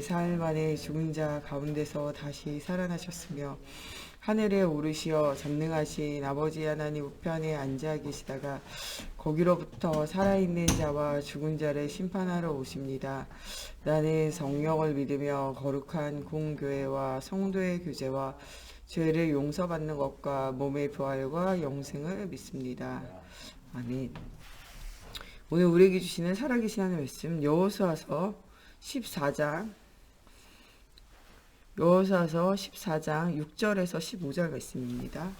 사흘 만에 죽은 자 가운데서 다시 살아나셨으며 하늘에 오르시어 전능하신 아버지 하나님 우편에 앉아 계시다가 거기로부터 살아있는 자와 죽은 자를 심판하러 오십니다. 나는 성령을 믿으며 거룩한 공교회와 성도의 교제와 죄를 용서받는 것과 몸의 부활과 영생을 믿습니다. 아멘. 오늘 우리에게 주시는 살아계신 하나님의 말씀 여호수아서 14장 6절에서 15절 말씀입니다.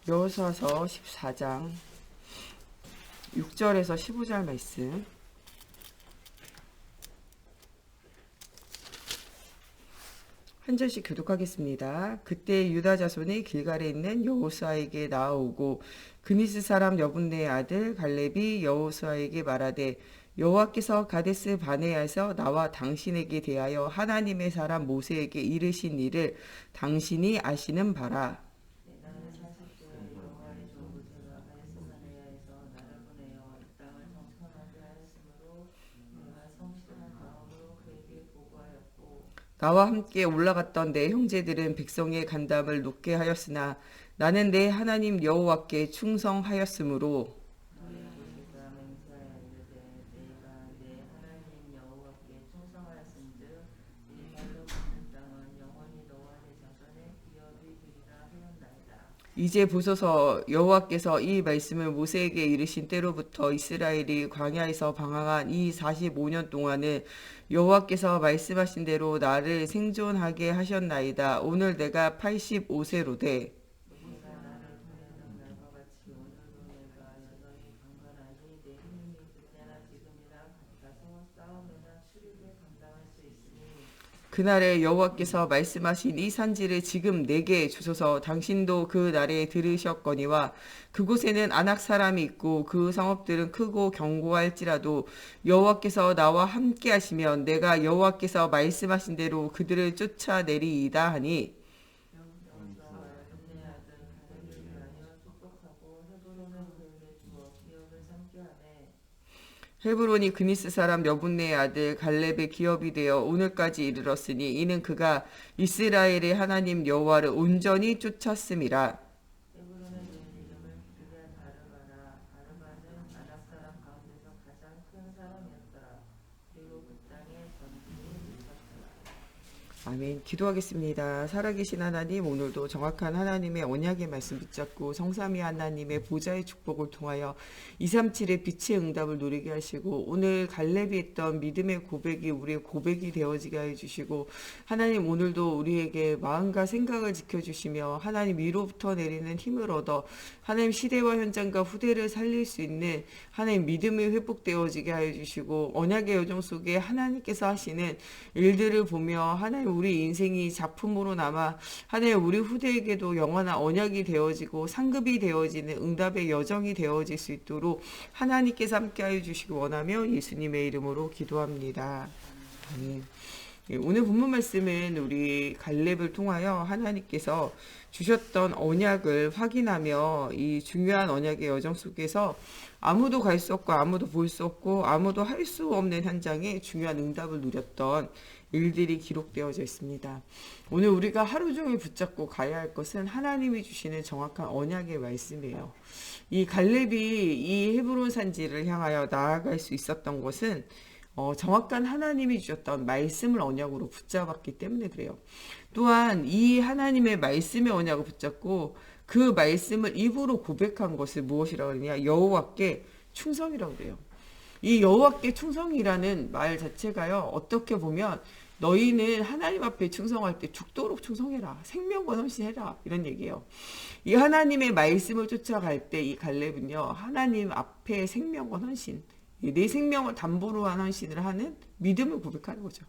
여호수아서 14장 6절에서 15절 말씀. 한 절씩 교독하겠습니다. 그때 유다 자손이 길갈에 있는 여호수아에게 나아오고 그니스 사람 여분네의 아들 갈렙이 여호수아에게 말하되 여호와께서 가데스 바네아에서 나와 당신에게 대하여 하나님의 사람 모세에게 이르신 일을 당신이 아시는 바라. 나와 함께 올라갔던 내 형제들은 백성의 간담을 높게 하였으나 나는 내 하나님 여호와께 충성하였으므로 이제 보소서 여호와께서 이 말씀을 모세에게 이르신 때로부터 이스라엘이 광야에서 방황한 이 45년 동안은 여호와께서 말씀하신 대로 나를 생존하게 하셨나이다. 오늘 내가 85세로되 그날에 여호와께서 말씀하신 이 산지를 지금 내게 주소서. 당신도 그 날에 들으셨거니와 그곳에는 아낙 사람이 있고 그 성읍들은 크고 견고할지라도 여호와께서 나와 함께 하시면 내가 여호와께서 말씀하신 대로 그들을 쫓아내리이다 하니 헤브론이 그니스 사람 여분네의 아들 갈렙의 기업이 되어 오늘까지 이르렀으니 이는 그가 이스라엘의 하나님 여호와를 온전히 쫓았음이라. 아멘. 기도하겠습니다. 살아계신 하나님, 오늘도 정확한 하나님의 언약의 말씀 붙잡고 성삼위 하나님의 보좌의 축복을 통하여 237의 빛의 응답을 누리게 하시고 오늘 갈렙이 했던 믿음의 고백이 우리의 고백이 되어지게 해주시고 하나님 오늘도 우리에게 마음과 생각을 지켜주시며 하나님 위로부터 내리는 힘을 얻어 하나님 시대와 현장과 후대를 살릴 수 있는 하나님 믿음이 회복되어지게 하여 주시고 언약의 여정 속에 하나님께서 하시는 일들을 보며 하나님 우리 인생이 작품으로 남아 하나님 우리 후대에게도 영원한 언약이 되어지고 상급이 되어지는 응답의 여정이 되어질 수 있도록 하나님께서 함께하여 주시기 원하며 예수님의 이름으로 기도합니다. 아멘. 오늘 본문 말씀은 우리 갈렙을 통하여 하나님께서 주셨던 언약을 확인하며 이 중요한 언약의 여정 속에서 아무도 갈 수 없고 아무도 볼 수 없고 아무도 할 수 없는 현장에 중요한 응답을 누렸던 일들이 기록되어져 있습니다. 오늘 우리가 하루 종일 붙잡고 가야 할 것은 하나님이 주시는 정확한 언약의 말씀이에요. 이 갈렙이 이 헤브론 산지를 향하여 나아갈 수 있었던 것은 정확한 하나님이 주셨던 말씀을 언약으로 붙잡았기 때문에 그래요. 또한 이 하나님의 말씀의 언약을 붙잡고 그 말씀을 입으로 고백한 것을 무엇이라고 하느냐? 여호와께 충성이라고 그래요. 이 여호와께 충성이라는 말 자체가요. 어떻게 보면 너희는 하나님 앞에 충성할 때 죽도록 충성해라. 생명과 헌신해라. 이런 얘기예요. 이 하나님의 말씀을 쫓아갈 때 이 갈렙은요. 하나님 앞에 생명과 헌신, 내 생명을 담보로 한 헌신을 하는 믿음을 고백하는 거죠.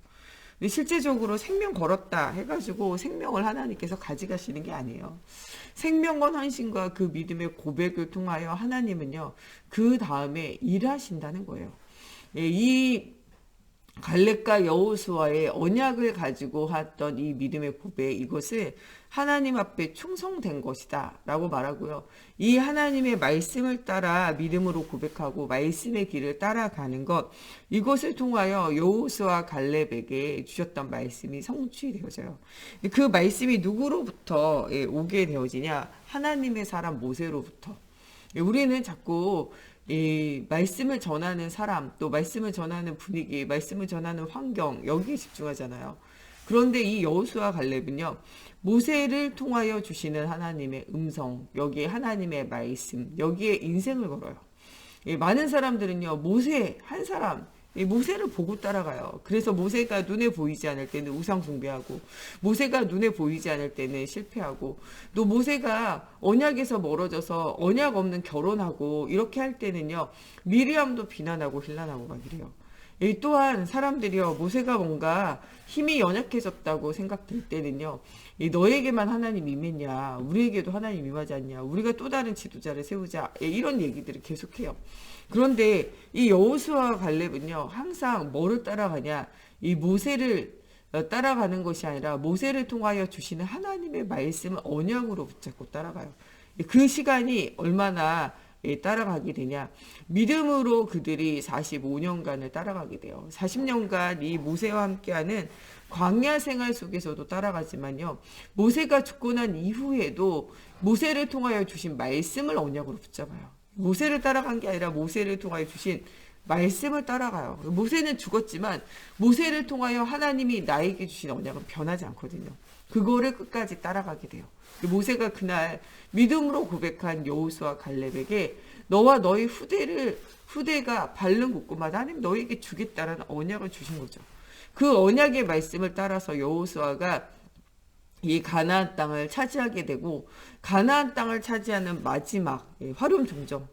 근데 실제적으로 생명 걸었다 해가지고 생명을 하나님께서 가져가시는 게 아니에요. 생명과 헌신과 그 믿음의 고백을 통하여 하나님은요. 그 다음에 일하신다는 거예요. 이 갈렙과 여호수아의 언약을 가지고 했던 이 믿음의 고백, 이것을 하나님 앞에 충성된 것이다 라고 말하고요. 이 하나님의 말씀을 따라 믿음으로 고백하고 말씀의 길을 따라가는 것, 이것을 통하여 여호수아 갈렙에게 주셨던 말씀이 성취되어져요. 그 말씀이 누구로부터 오게 되어지냐? 하나님의 사람 모세로부터. 우리는 자꾸 이 말씀을 전하는 사람, 또 말씀을 전하는 분위기, 말씀을 전하는 환경, 여기에 집중하잖아요. 그런데 이 여호수아 갈렙은요, 모세를 통하여 주시는 하나님의 음성, 여기에 하나님의 말씀, 여기에 인생을 걸어요. 많은 사람들은요, 모세 한 사람, 이 모세를 보고 따라가요. 그래서 모세가 눈에 보이지 않을 때는 우상 숭배하고, 모세가 눈에 보이지 않을 때는 실패하고, 또 모세가 언약에서 멀어져서 언약 없는 결혼하고 이렇게 할 때는요, 미리암도 비난하고 힐난하고 막 이래요. 이 또한 사람들이요, 모세가 뭔가 힘이 연약해졌다고 생각될 때는요, 이 너에게만 하나님 임했냐, 우리에게도 하나님 임하지 않냐, 우리가 또 다른 지도자를 세우자, 이런 얘기들을 계속해요. 그런데 이 여호수아 갈렙은요, 항상 뭐를 따라가냐, 이 모세를 따라가는 것이 아니라 모세를 통하여 주시는 하나님의 말씀을 언약으로 붙잡고 따라가요. 그 시간이 얼마나 따라가게 되냐, 믿음으로 그들이 45년간을 따라가게 돼요. 40년간 이 모세와 함께하는 광야 생활 속에서도 따라가지만요, 모세가 죽고 난 이후에도 모세를 통하여 주신 말씀을 언약으로 붙잡아요. 모세를 따라간 게 아니라 모세를 통하여 주신 말씀을 따라가요. 모세는 죽었지만 모세를 통하여 하나님이 나에게 주신 언약은 변하지 않거든요. 그거를 끝까지 따라가게 돼요. 모세가 그날 믿음으로 고백한 여호수아 갈렙에게 너와 너희 후대가 밟는 곳곳마다 하나님 너에게 주겠다라는 언약을 주신 거죠. 그 언약의 말씀을 따라서 여호수아가 이 가나안 땅을 차지하게 되고, 가나안 땅을 차지하는 마지막 화름 종정,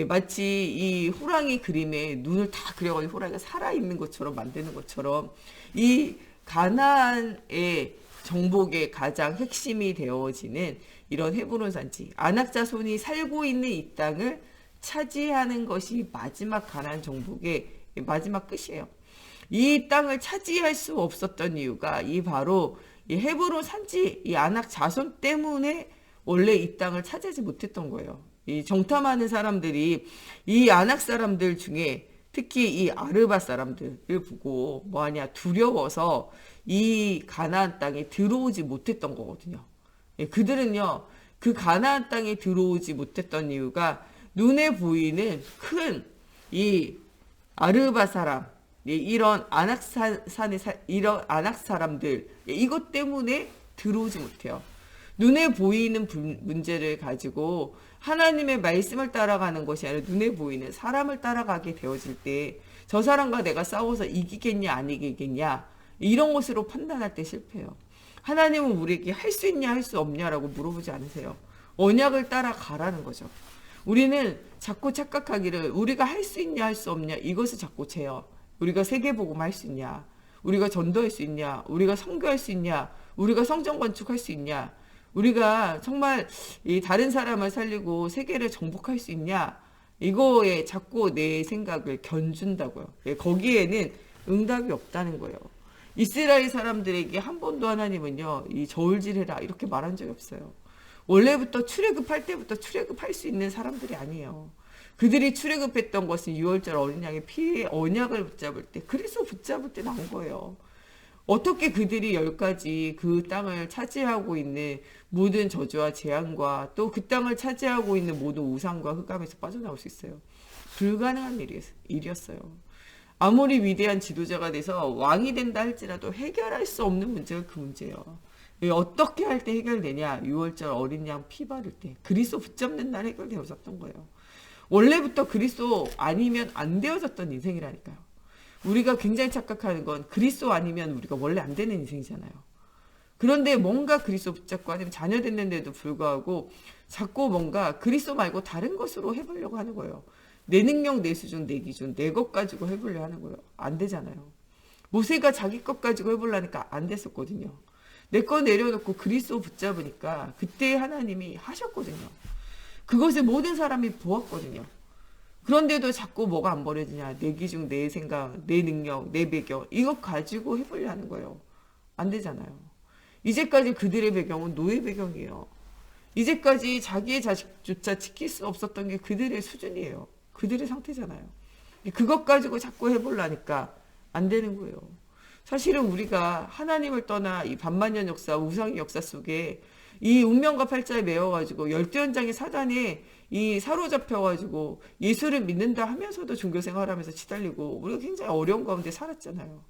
마치 이 호랑이 그림에 눈을 다 그려가지고 호랑이가 살아있는 것처럼 만드는 것처럼, 이 가나안의 정복의 가장 핵심이 되어지는 이런 헤브론 산지, 아낙 자손이 살고 있는 이 땅을 차지하는 것이 마지막 가나안 정복의 마지막 끝이에요. 이 땅을 차지할 수 없었던 이유가 이 바로 이 헤브론 산지, 이 아낙 자손 때문에 원래 이 땅을 차지하지 못했던 거예요. 이 정탐하는 사람들이 이 아낙 사람들 중에 특히 이 아르바 사람들을 보고 뭐하냐, 두려워서 이 가나안 땅에 들어오지 못했던 거거든요. 그들은요, 그 가나안 땅에 들어오지 못했던 이유가 눈에 보이는 큰 이 아르바 사람, 이런 이런 아낙 사람들, 이것 때문에 들어오지 못해요. 눈에 보이는 문제를 가지고 하나님의 말씀을 따라가는 것이 아니라 눈에 보이는 사람을 따라가게 되어질 때 저 사람과 내가 싸워서 이기겠냐 안 이기겠냐, 이런 것으로 판단할 때 실패해요. 하나님은 우리에게 할 수 있냐 할 수 없냐라고 물어보지 않으세요. 언약을 따라가라는 거죠. 우리는 자꾸 착각하기를 우리가 할 수 있냐 할 수 없냐, 이것을 자꾸 재요. 우리가 세계복음 할 수 있냐, 우리가 전도할 수 있냐, 우리가 선교할 수 있냐, 우리가 성전 건축할 수 있냐, 우리가 정말 이 다른 사람을 살리고 세계를 정복할 수 있냐, 이거에 자꾸 내 생각을 견준다고요. 거기에는 응답이 없다는 거예요. 이스라엘 사람들에게 한 번도 하나님은요, 이 저울질해라 이렇게 말한 적이 없어요. 원래부터 출애굽할 때부터 출애굽할 수 있는 사람들이 아니에요. 그들이 출애굽했던 것은 6월절 어린 양의 피의 언약을 붙잡을 때, 그래서 붙잡을 때 나온 거예요. 어떻게 그들이 10가지 그 땅을 차지하고 있는 모든 저주와 재앙과 또 그 땅을 차지하고 있는 모든 우상과 흑암에서 빠져나올 수 있어요? 불가능한 일이었어요. 아무리 위대한 지도자가 돼서 왕이 된다 할지라도 해결할 수 없는 문제가 그 문제예요. 어떻게 할 때 해결되냐? 6월절 어린 양 피 바를 때, 그리스도 붙잡는 날 해결되어졌던 거예요. 원래부터 그리스도 아니면 안 되어졌던 인생이라니까요. 우리가 굉장히 착각하는 건 그리스도 아니면 우리가 원래 안 되는 인생이잖아요. 그런데 뭔가 그리스도 붙잡고 아니면 자녀 됐는데도 불구하고 자꾸 뭔가 그리스도 말고 다른 것으로 해보려고 하는 거예요. 내 능력, 내 수준, 내 기준, 내 것 가지고 해보려고 하는 거예요. 안 되잖아요. 모세가 자기 것 가지고 해보려니까 안 됐었거든요. 내 거 내려놓고 그리스도 붙잡으니까 그때 하나님이 하셨거든요. 그것을 모든 사람이 보았거든요. 그런데도 자꾸 뭐가 안 버려지냐. 내 기준, 내 생각, 내 능력, 내 배경 이거 가지고 해보려는 거예요. 안 되잖아요. 이제까지 그들의 배경은 노예 배경이에요. 이제까지 자기의 자식조차 지킬 수 없었던 게 그들의 수준이에요. 그들의 상태잖아요. 그것 가지고 자꾸 해보려니까 안 되는 거예요. 사실은 우리가 하나님을 떠나 이 반만년 역사, 우상의 역사 속에 이 운명과 팔자에 매여가지고 열대연장의 사단에 이 사로잡혀가지고 예수를 믿는다 하면서도 종교생활하면서 치달리고 우리가 굉장히 어려운 가운데 살았잖아요.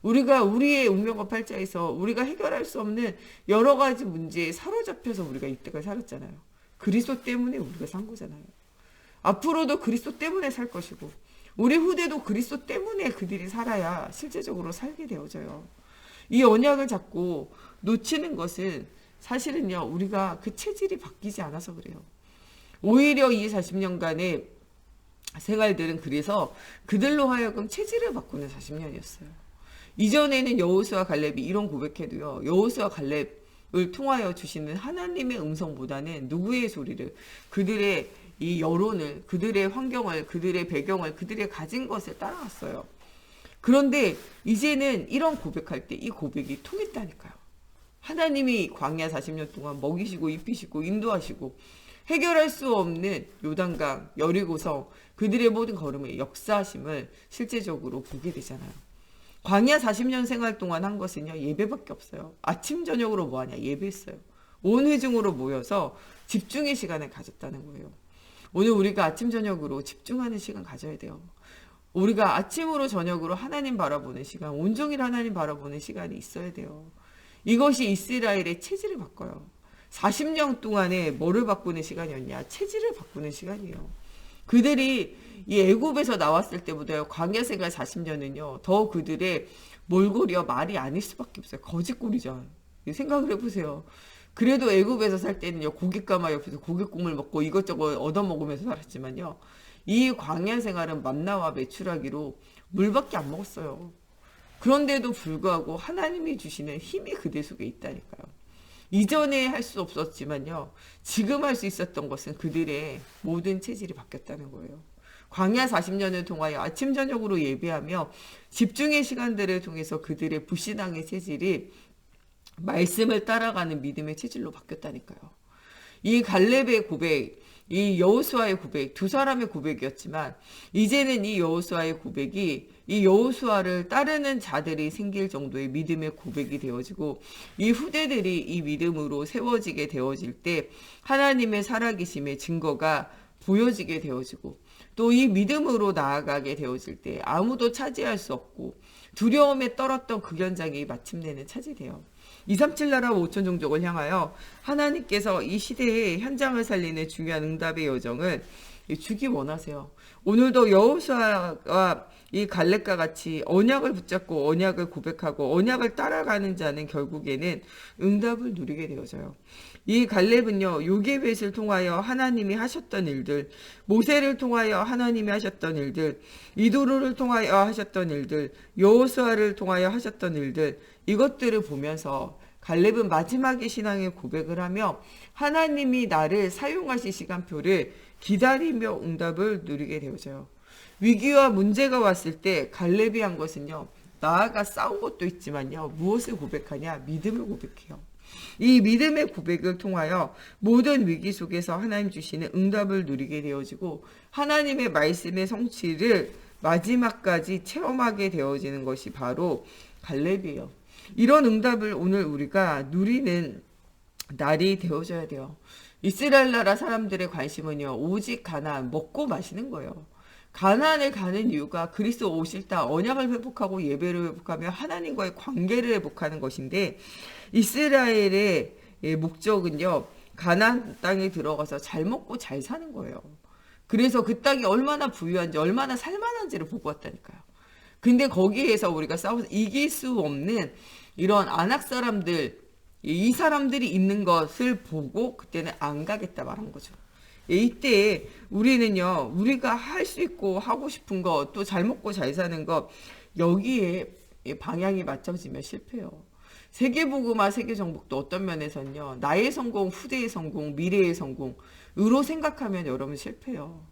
우리가 우리의 운명과 팔자에서 우리가 해결할 수 없는 여러 가지 문제에 사로잡혀서 우리가 이때까지 살았잖아요. 그리스도 때문에 우리가 산 거잖아요. 앞으로도 그리스도 때문에 살 것이고 우리 후대도 그리스도 때문에 그들이 살아야 실제적으로 살게 되어져요. 이 언약을 잡고 놓치는 것은 사실은요, 우리가 그 체질이 바뀌지 않아서 그래요. 오히려 이 40년간의 생활들은 그래서 그들로 하여금 체질을 바꾸는 40년이었어요. 이전에는 여호수아 갈렙이 이런 고백해도요, 여호수아 갈렙을 통하여 주시는 하나님의 음성보다는 누구의 소리를, 그들의 이 여론을, 그들의 환경을, 그들의 배경을, 그들의 가진 것을 따라갔어요. 그런데 이제는 이런 고백할 때 이 고백이 통했다니까요. 하나님이 광야 40년 동안 먹이시고 입히시고 인도하시고 해결할 수 없는 요단강, 여리고성, 그들의 모든 걸음의 역사하심을 실제적으로 보게 되잖아요. 광야 40년 생활 동안 한 것은요, 예배밖에 없어요. 아침 저녁으로 뭐하냐, 예배했어요. 온 회중으로 모여서 집중의 시간을 가졌다는 거예요. 오늘 우리가 아침 저녁으로 집중하는 시간 가져야 돼요. 우리가 아침으로 저녁으로 하나님 바라보는 시간, 온종일 하나님 바라보는 시간이 있어야 돼요. 이것이 이스라엘의 체질을 바꿔요. 40년 동안에 뭐를 바꾸는 시간이었냐? 체질을 바꾸는 시간이에요. 그들이 이 애굽에서 나왔을 때보다요, 광야 생활 40년은요, 더 그들의 몰골이요, 말이 아닐 수밖에 없어요. 거짓골이죠. 생각을 해보세요. 그래도 애굽에서 살 때는요, 고깃가마 옆에서 고깃국물 먹고 이것저것 얻어먹으면서 살았지만요, 이 광야 생활은 만나와 메추라기로 물밖에 안 먹었어요. 그런데도 불구하고 하나님이 주시는 힘이 그들 속에 있다니까요. 이전에 할 수 없었지만요, 지금 할 수 있었던 것은 그들의 모든 체질이 바뀌었다는 거예요. 광야 40년을 통하여 아침 저녁으로 예배하며 집중의 시간들을 통해서 그들의 불신앙의 체질이 말씀을 따라가는 믿음의 체질로 바뀌었다니까요. 이 갈렙의 고백, 이 여호수아의 고백, 두 사람의 고백이었지만 이제는 이 여호수아의 고백이 이 여호수아를 따르는 자들이 생길 정도의 믿음의 고백이 되어지고 이 후대들이 이 믿음으로 세워지게 되어질 때 하나님의 살아계심의 증거가 보여지게 되어지고 또 이 믿음으로 나아가게 되어질 때 아무도 차지할 수 없고 두려움에 떨었던 그 현장이 마침내는 차지돼요. 237 나라와 5천 종족을 향하여 하나님께서 이 시대의 현장을 살리는 중요한 응답의 여정을 주기 원하세요. 오늘도 여호수아와 이 갈렙과 같이 언약을 붙잡고 언약을 고백하고 언약을 따라가는 자는 결국에는 응답을 누리게 되어져요. 이 갈렙은요, 요게벳을 통하여 하나님이 하셨던 일들, 모세를 통하여 하나님이 하셨던 일들, 이도르를 통하여 하셨던 일들, 여호수아를 통하여 하셨던 일들, 이것들을 보면서 갈렙은 마지막에 신앙의 고백을 하며 하나님이 나를 사용하실 시간표를 기다리며 응답을 누리게 되어져요. 위기와 문제가 왔을 때 갈렙이 한 것은요, 나아가 싸운 것도 있지만요, 무엇을 고백하냐? 믿음을 고백해요. 이 믿음의 고백을 통하여 모든 위기 속에서 하나님 주시는 응답을 누리게 되어지고 하나님의 말씀의 성취를 마지막까지 체험하게 되어지는 것이 바로 갈렙이에요. 이런 응답을 오늘 우리가 누리는 날이 되어져야 돼요. 이스라엘 나라 사람들의 관심은요, 오직 가나안, 먹고 마시는 거예요. 가나안을 가는 이유가 그리스도 오실 때 언약을 회복하고 예배를 회복하며 하나님과의 관계를 회복하는 것인데, 이스라엘의 목적은요, 가나안 땅에 들어가서 잘 먹고 잘 사는 거예요. 그래서 그 땅이 얼마나 부유한지 얼마나 살만한지를 보고 왔다니까요. 근데 거기에서 우리가 싸워서 이길 수 없는 이런 아낙 사람들, 이 사람들이 있는 것을 보고 그때는 안 가겠다 말한 거죠. 이때 우리는요, 우리가 할 수 있고 하고 싶은 거, 또 잘 먹고 잘 사는 것, 여기에 방향이 맞춰지면 실패해요. 세계복음화, 세계정복도 어떤 면에서는요, 나의 성공, 후대의 성공, 미래의 성공으로 생각하면 여러분 실패해요.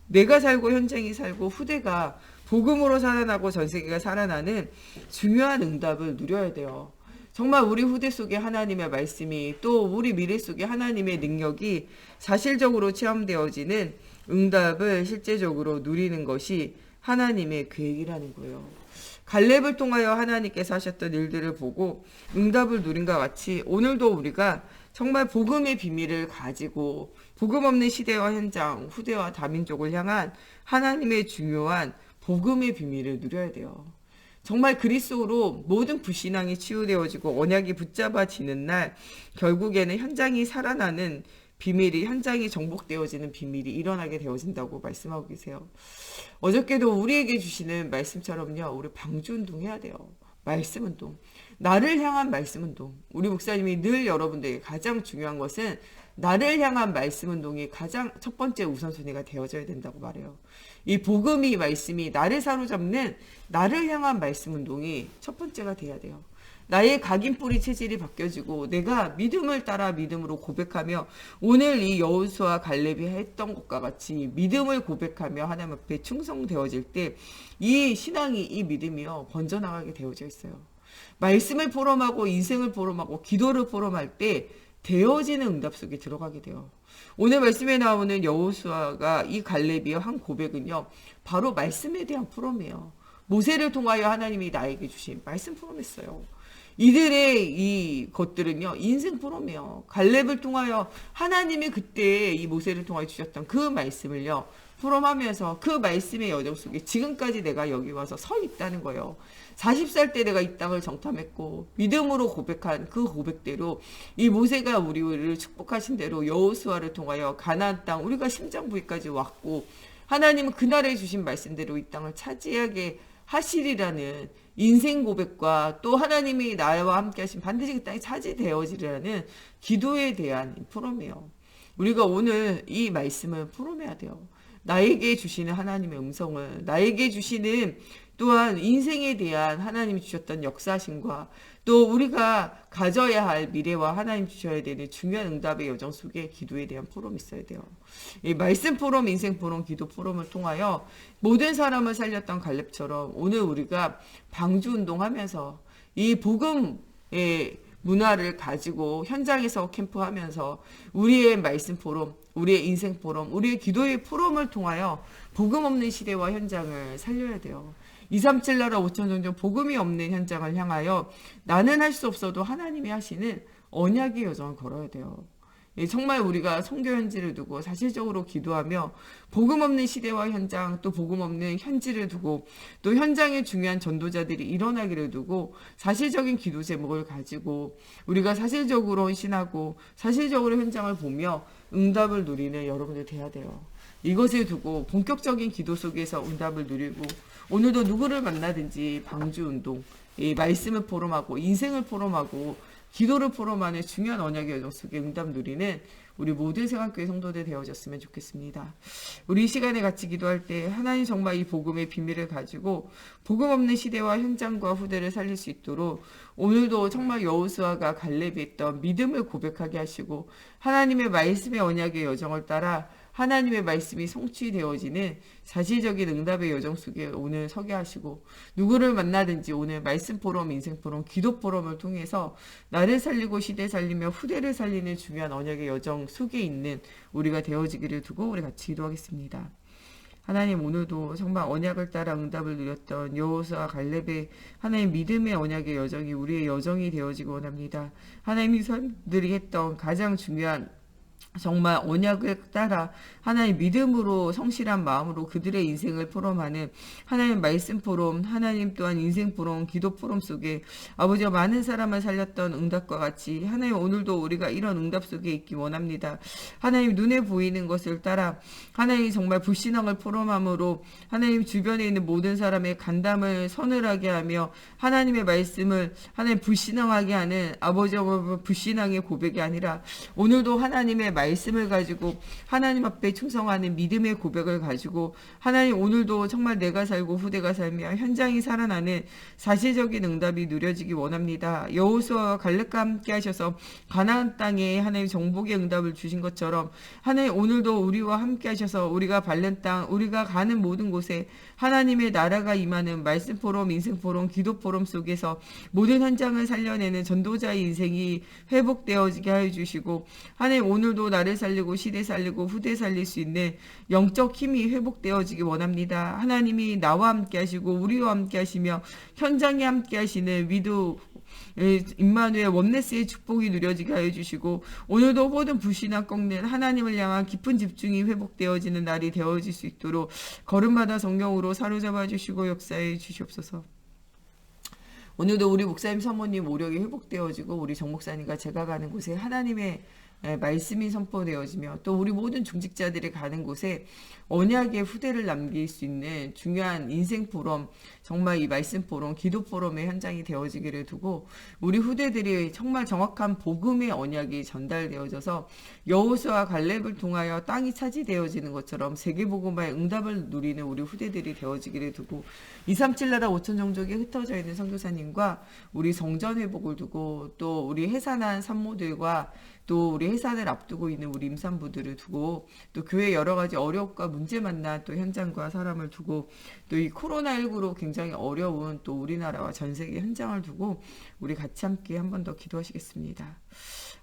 내가 살고 현장이 살고 후대가 복음으로 살아나고 전 세계가 살아나는 중요한 응답을 누려야 돼요. 정말 우리 후대 속에 하나님의 말씀이 또 우리 미래 속에 하나님의 능력이 사실적으로 체험되어지는 응답을 실제적으로 누리는 것이 하나님의 계획이라는 거예요. 갈렙을 통하여 하나님께서 하셨던 일들을 보고 응답을 누린 것 같이 오늘도 우리가 정말 복음의 비밀을 가지고 복음 없는 시대와 현장, 후대와 다민족을 향한 하나님의 중요한 복음의 비밀을 누려야 돼요. 정말 그리스도로 모든 불신앙이 치유되어지고 언약이 붙잡아지는 날 결국에는 현장이 살아나는 비밀이 현장이 정복되어지는 비밀이 일어나게 되어진다고 말씀하고 계세요. 어저께도 우리에게 주시는 말씀처럼요. 우리 방주운동 해야 돼요. 말씀운동. 나를 향한 말씀운동. 우리 목사님이 늘 여러분들에게 가장 중요한 것은 나를 향한 말씀운동이 가장 첫 번째 우선순위가 되어져야 된다고 말해요. 이 복음이 말씀이 나를 사로잡는 나를 향한 말씀운동이 첫 번째가 돼야 돼요. 나의 각인뿌리 체질이 바뀌어지고 내가 믿음을 따라 믿음으로 고백하며 오늘 이 여호수아 갈렙이 했던 것과 같이 믿음을 고백하며 하나님 앞에 충성되어질 때 이 신앙이 이 믿음이요 번져나가게 되어져 있어요. 말씀을 포럼하고 인생을 포럼하고 기도를 포럼할 때 되어지는 응답 속에 들어가게 돼요. 오늘 말씀에 나오는 여호수아가 이 갈렙이 한 고백은요 바로 말씀에 대한 포럼이에요. 모세를 통하여 하나님이 나에게 주신 말씀 포럼했어요. 이들의 이 것들은요 인생 포럼이에요. 갈렙을 통하여 하나님이 그때 이 모세를 통하여 주셨던 그 말씀을요 포럼하면서 그 말씀의 여정 속에 지금까지 내가 여기 와서 서 있다는 거예요. 40살 때 내가 이 땅을 정탐했고 믿음으로 고백한 그 고백대로 이 모세가 우리를 축복하신 대로 여호수아를 통하여 가나안 땅 우리가 심장 부위까지 왔고 하나님은 그날에 주신 말씀대로 이 땅을 차지하게 하시리라는 인생 고백과 또 하나님이 나와 함께 하신 반드시 그 땅이 차지되어지리라는 기도에 대한 포럼이에요. 우리가 오늘 이 말씀을 포럼해야 돼요. 나에게 주시는 하나님의 음성을 나에게 주시는 또한 인생에 대한 하나님이 주셨던 역사심과 또 우리가 가져야 할 미래와 하나님 주셔야 되는 중요한 응답의 여정 속에 기도에 대한 포럼이 있어야 돼요. 이 말씀 포럼, 인생 포럼, 기도 포럼을 통하여 모든 사람을 살렸던 갈렙처럼 오늘 우리가 방주 운동하면서 이 복음의 문화를 가지고 현장에서 캠프하면서 우리의 말씀 포럼, 우리의 인생 포럼, 우리의 기도의 포럼을 통하여 복음 없는 시대와 현장을 살려야 돼요. 237 나라 5천 종족 복음이 없는 현장을 향하여 나는 할 수 없어도 하나님이 하시는 언약의 여정을 걸어야 돼요. 정말 우리가 선교 현지를 두고 사실적으로 기도하며 복음 없는 시대와 현장 또 복음 없는 현지를 두고 또 현장에 중요한 전도자들이 일어나기를 두고 사실적인 기도 제목을 가지고 우리가 사실적으로 헌신하고 사실적으로 현장을 보며 응답을 누리는 여러분들 돼야 돼요. 이것을 두고 본격적인 기도 속에서 응답을 누리고 오늘도 누구를 만나든지 방주운동, 이 말씀을 포럼하고 인생을 포럼하고 기도를 포럼하는 중요한 언약의 여정 속에 응답 누리는 우리 모든 세관교회 성도들 되어졌으면 좋겠습니다. 우리 이 시간에 같이 기도할 때 하나님 정말 이 복음의 비밀을 가지고 복음 없는 시대와 현장과 후대를 살릴 수 있도록 오늘도 정말 여호수아가 갈렙이 했던 믿음을 고백하게 하시고 하나님의 말씀의 언약의 여정을 따라 하나님의 말씀이 성취되어지는 사실적인 응답의 여정 속에 오늘 서게 하시고 누구를 만나든지 오늘 말씀 포럼, 인생 포럼, 기도 포럼을 통해서 나를 살리고 시대 살리며 후대를 살리는 중요한 언약의 여정 속에 있는 우리가 되어지기를 두고 우리 같이 기도하겠습니다. 하나님 오늘도 정말 언약을 따라 응답을 누렸던 여호수아 갈렙의 하나님 믿음의 언약의 여정이 우리의 여정이 되어지기 원합니다. 하나님이 선들이 했던 가장 중요한 정말 언약을 따라 하나님 믿음으로 성실한 마음으로 그들의 인생을 포럼하는 하나님 말씀 포럼, 하나님 또한 인생 포럼, 기도 포럼 속에 아버지와 많은 사람을 살렸던 응답과 같이 하나님 오늘도 우리가 이런 응답 속에 있기 원합니다. 하나님 눈에 보이는 것을 따라 하나님 정말 불신앙을 포럼함으로 하나님 주변에 있는 모든 사람의 간담을 서늘하게 하며 하나님의 말씀을 하나님 불신앙하게 하는 아버지와 불신앙의 고백이 아니라 오늘도 하나님의 말씀을 가지고 하나님 앞에 충성하는 믿음의 고백을 가지고 하나님 오늘도 정말 내가 살고 후대가 살며 현장이 살아나는 사실적인 응답이 누려지기 원합니다. 여호수아와 갈렙과 함께 하셔서 가나안 땅에 하나님 정복의 응답을 주신 것처럼 하나님 오늘도 우리와 함께 하셔서 우리가 밟는 땅, 우리가 가는 모든 곳에 하나님의 나라가 임하는 말씀 포럼, 인생 포럼, 기도 포럼 속에서 모든 현장을 살려내는 전도자의 인생이 회복되어지게 하여 주시고 하나님 오늘도 나를 살리고 시대 살리고 후대 살릴 수 있는 영적 힘이 회복되어지기 원합니다. 하나님이 나와 함께 하시고 우리와 함께 하시며 현장에 함께 하시는 위도 임마누엘 원네스의 축복이 누려지게 하여 주시고 오늘도 모든 불신앙 꺾는 하나님을 향한 깊은 집중이 회복되어지는 날이 되어질 수 있도록 걸음마다 성령으로 사로잡아 주시고 역사해 주시옵소서. 오늘도 우리 목사님 사모님 오력이 회복되어지고 우리 정 목사님과 제가 가는 곳에 하나님의 말씀이 선포되어지며 또 우리 모든 중직자들이 가는 곳에 언약의 후대를 남길 수 있는 중요한 인생 포럼, 정말 이 말씀 포럼, 기도 포럼의 현장이 되어지기를 두고 우리 후대들이 정말 정확한 복음의 언약이 전달되어져서 여호수아와 갈렙을 통하여 땅이 차지되어지는 것처럼 세계복음화의 응답을 누리는 우리 후대들이 되어지기를 두고 237 나라 5천 종족에 흩어져 있는 선교사님과 우리 성전 회복을 두고 또 우리 해산한 산모들과 또 우리 해산을 앞두고 있는 우리 임산부들을 두고 또 교회 여러 가지 어려움과 문제 만난 또 현장과 사람을 두고 또 이 코로나19로 굉장히 어려운 또 우리나라와 전 세계 현장을 두고 우리 같이 함께 한 번 더 기도하시겠습니다.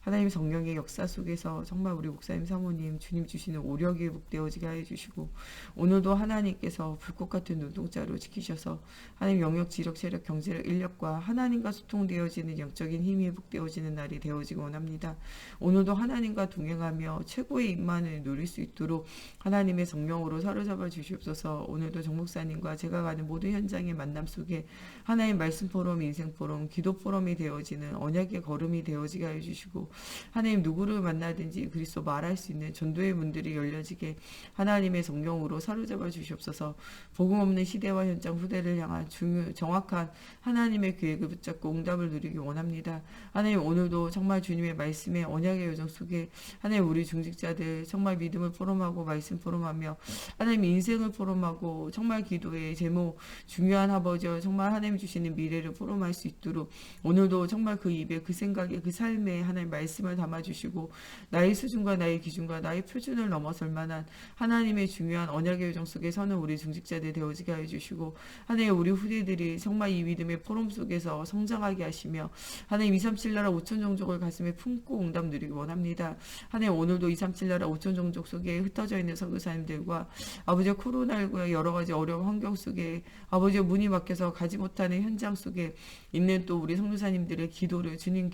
하나님 성령의 역사 속에서 정말 우리 목사님 사모님 주님 주시는 오력이 회복되어지게 하여 주시고 오늘도 하나님께서 불꽃 같은 눈동자로 지키셔서 하나님 영역, 지력, 체력, 경제력, 인력과 하나님과 소통되어지는 영적인 힘이 회복되어지는 날이 되어지기 원합니다. 오늘도 하나님과 동행하며 최고의 임만을 누릴 수 있도록 하나님의 성령으로 사로잡아 주시옵소서. 오늘도 정 목사님과 제가 가는 모든 현장의 만남 속에 하나님 말씀 포럼, 인생 포럼, 기도 포럼이 되어지는 언약의 걸음이 되어지게 하여 주시고 하나님 누구를 만나든지 그리스도 말할 수 있는 전도의 문들이 열려지게 하나님의 성령으로 사로잡아 주시옵소서. 복음 없는 시대와 현장 후대를 향한 정확한 하나님의 계획을 붙잡고 응답을 누리기 원합니다. 하나님 오늘도 정말 주님의 말씀에 언약의 여정 속에 하나님 우리 중직자들 정말 믿음을 포럼하고 말씀 포럼하며 하나님 인생을 포럼하고 정말 기도의 제목 중요한 아버지여 정말 하나님 주시는 미래를 포럼할 수 있도록 오늘도 정말 그 입에 그 생각에 그 삶에 하나님 말씀을 담아주시고 나의 수준과 나의 기준과 나의 표준을 넘어설 만한 하나님의 중요한 언약의 여정 속에 서는 우리 중직자들 되어지게 하여 주시고 하나님 우리 후대들이 정말 이 믿음의 포럼 속에서 성장하게 하시며 하나님 237 나라 5천 종족을 가슴에 품고 응답 누리기 원합니다. 하나님 오늘도 237 나라 5천 종족 속에 흩어져 있는 선교사님들과 아버지 코로나19의 여러 가지 어려운 환경 속에 아버지 문이 막혀서 가지 못하는 현장 속에 있는 또 우리 선교사님들의 기도를 주님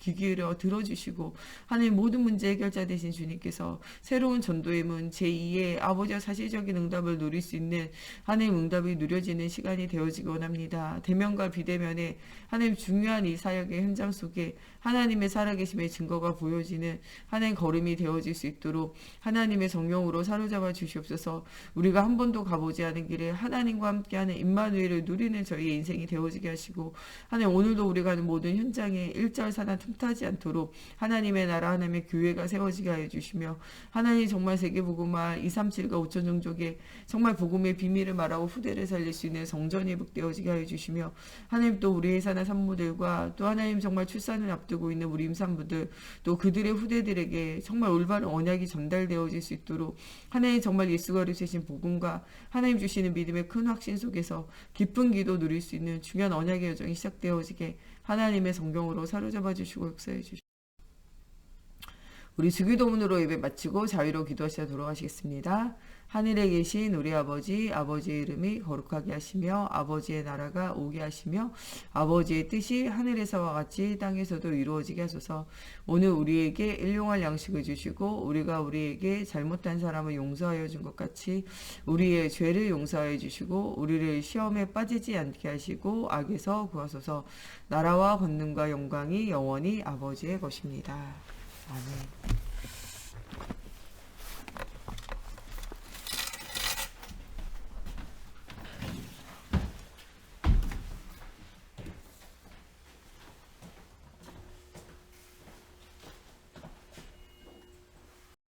귀 기울여 들어주시고 하나님 모든 문제 해결자 되신 주님께서 새로운 전도의 문 제2의 아버지와 사실적인 응답을 누릴 수 있는 하나님 응답이 누려지는 시간이 되어지기 원합니다. 대면과 비대면에 하나님 중요한 이 사역의 현장 속에 하나님의 살아계심의 증거가 보여지는 하나님 걸음이 되어질 수 있도록 하나님의 성령으로 사로잡아 주시옵소서. 우리가 한 번도 가보지 않은 길에 하나님과 함께하는 임마누엘을 누리는 저희의 인생이 되어지게 하시고 하나님 오늘도 우리가 가는 모든 현장에 일절사나 틈타지 않도록 하나님의 나라 하나님의 교회가 세워지게 하여 주시며 하나님 정말 세계복음화 237과 5천 종족에 정말 복음의 비밀을 말하고 후대를 살릴 수 있는 성전이 회복되어지게 하여 주시며 하나님 또 우리 회사나 산모들과 또 하나님 정말 출산을 앞두고 있는 우리 임산부들 또 그들의 후대들에게 정말 올바른 언약이 전달되어질 수 있도록 하나님 정말 예수가 이루신 복음과 하나님 주시는 믿음의 큰 확신 속에서 깊은 기도 누릴 수 있는 중요한 언약의 여정이 시작되어지게 하나님의 성경으로 사로잡아 주시고 역사해 주시고 우리 주기도문으로 예배 마치고 자유로 기도하시다 돌아가시겠습니다. 하늘에 계신 우리 아버지, 아버지의 이름이 거룩하게 하시며 아버지의 나라가 오게 하시며 아버지의 뜻이 하늘에서와 같이 땅에서도 이루어지게 하소서. 오늘 우리에게 일용할 양식을 주시고 우리가 우리에게 잘못한 사람을 용서하여 준 것 같이 우리의 죄를 용서하여 주시고 우리를 시험에 빠지지 않게 하시고 악에서 구하소서. 나라와 권능과 영광이 영원히 아버지의 것입니다. 아멘.